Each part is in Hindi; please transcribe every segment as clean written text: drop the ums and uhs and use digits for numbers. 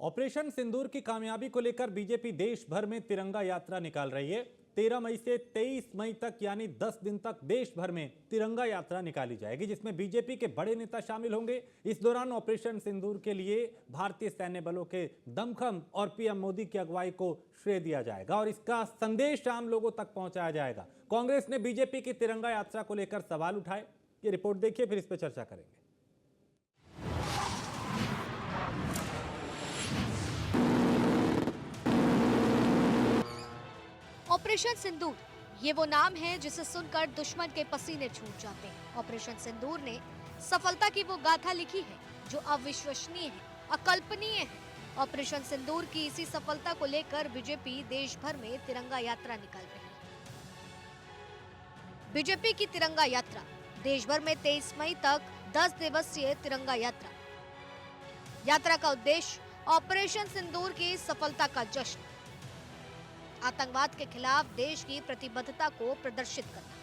ऑपरेशन सिंदूर की कामयाबी को लेकर बीजेपी देश भर में तिरंगा यात्रा निकाल रही है। 13 मई से 23 मई तक यानी 10 दिन तक देश भर में तिरंगा यात्रा निकाली जाएगी, जिसमें बीजेपी के बड़े नेता शामिल होंगे। इस दौरान ऑपरेशन सिंदूर के लिए भारतीय सैन्य बलों के दमखम और पीएम मोदी की अगुवाई को श्रेय दिया जाएगा और इसका संदेश आम लोगों तक पहुंचाया जाएगा। कांग्रेस ने बीजेपी की तिरंगा यात्रा को लेकर सवाल उठाए। ये रिपोर्ट देखिए, फिर इस पर चर्चा करेंगे। ऑपरेशन सिंदूर, ये वो नाम है जिसे सुनकर दुश्मन के पसीने छूट जाते हैं। ऑपरेशन सिंदूर ने सफलता की वो गाथा लिखी है जो अविश्वसनीय है, अकल्पनीय है। ऑपरेशन सिंदूर की इसी सफलता को लेकर बीजेपी देश भर में तिरंगा यात्रा निकाल रही है। बीजेपी की तिरंगा यात्रा देश भर में 23 मई तक 10 दिवसीय तिरंगा यात्रा। यात्रा का उद्देश्य ऑपरेशन सिंदूर की सफलता का जश्न, आतंकवाद के खिलाफ देश की प्रतिबद्धता को प्रदर्शित करना।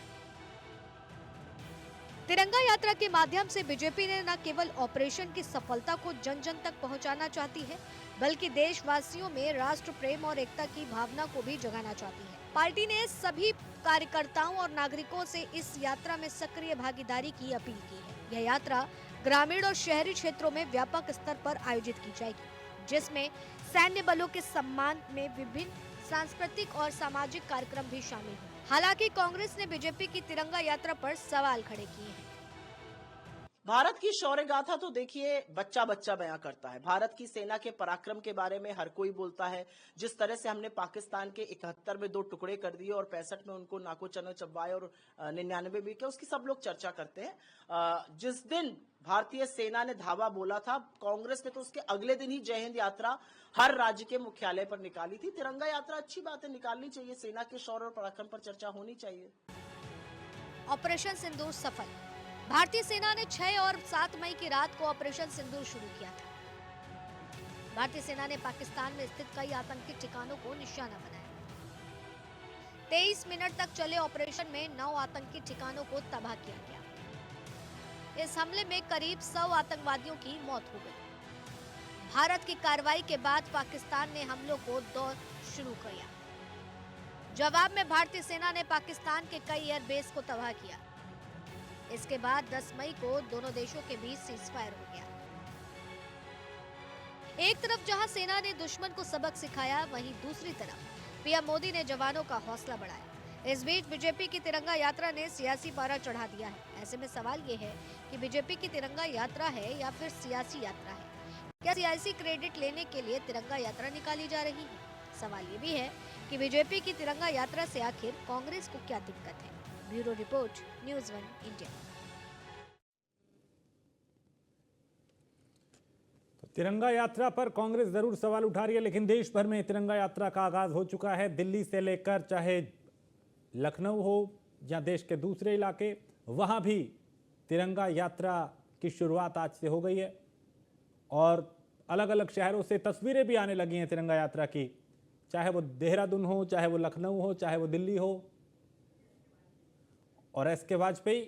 तिरंगा यात्रा के माध्यम से बीजेपी ने न केवल ऑपरेशन की सफलता को जन जन तक पहुंचाना चाहती है, बल्कि देशवासियों में राष्ट्र प्रेम और एकता की भावना को भी जगाना चाहती है। पार्टी ने सभी कार्यकर्ताओं और नागरिकों से इस यात्रा में सक्रिय भागीदारी की अपील की है। यह यात्रा ग्रामीण और शहरी क्षेत्रों में व्यापक स्तर पर आयोजित की जाएगी, जिसमें सैन्य बलों के सम्मान में विभिन्न सांस्कृतिक और सामाजिक कार्यक्रम भी शामिल हैं। हालांकि कांग्रेस ने बीजेपी की तिरंगा यात्रा पर सवाल खड़े किए हैं। भारत की शौर्य गाथा तो देखिए बच्चा बच्चा बयां करता है। भारत की सेना के पराक्रम के बारे में हर कोई बोलता है। जिस तरह से हमने पाकिस्तान के 71 में 2 टुकड़े कर दिए और 65 में उनको नाको चने चबवाए और 99 भी किया, उसकी सब लोग चर्चा करते हैं। जिस दिन भारतीय सेना ने धावा बोला था, कांग्रेस ने तो उसके अगले दिन ही जय हिंद यात्रा हर राज्य के मुख्यालय पर निकाली थी। तिरंगा यात्रा अच्छी बात है, निकालनी चाहिए। सेना के शौर्य और पराक्रम पर चर्चा होनी चाहिए। ऑपरेशन सिंदूर सफल। भारतीय सेना ने 6 और 7 मई की रात को ऑपरेशन सिंदूर शुरू किया था। भारतीय सेना ने पाकिस्तान में स्थित कई आतंकी ठिकानों को निशाना बनाया। 23 मिनट तक चले ऑपरेशन में 9 आतंकी ठिकानों को तबाह किया गया। इस हमले में करीब 100 आतंकवादियों की मौत हो गई। भारत की कार्रवाई के बाद पाकिस्तान ने हमलों को दौर शुरू किया। जवाब में भारतीय सेना ने पाकिस्तान के कई एयरबेस को तबाह किया। इसके बाद 10 मई को दोनों देशों के बीच सीजफायर हो गया। एक तरफ जहां सेना ने दुश्मन को सबक सिखाया, वहीं दूसरी तरफ पीएम मोदी ने जवानों का हौसला बढ़ाया। इस बीच बीजेपी की तिरंगा यात्रा ने सियासी पारा चढ़ा दिया है। ऐसे में सवाल ये है कि बीजेपी की तिरंगा यात्रा है या फिर सियासी यात्रा है? क्या सियासी क्रेडिट लेने के लिए तिरंगा यात्रा निकाली जा रही है? सवाल ये भी है कि बीजेपी की तिरंगा यात्रा से आखिर कांग्रेस को क्या दिक्कत है? Bureau report, news 1 India. तो तिरंगा यात्रा पर कांग्रेस जरूर सवाल उठा रही है, लेकिन देश भर में तिरंगा यात्रा का आगाज हो चुका है। दिल्ली से लेकर चाहे लखनऊ हो या देश के दूसरे इलाके, वहां भी तिरंगा यात्रा की शुरुआत आज से हो गई है और अलग अलग शहरों से तस्वीरें भी आने लगी हैं तिरंगा यात्रा की, चाहे वो देहरादून हो, चाहे वो लखनऊ हो, चाहे वो दिल्ली हो। और एस के वाजपेयी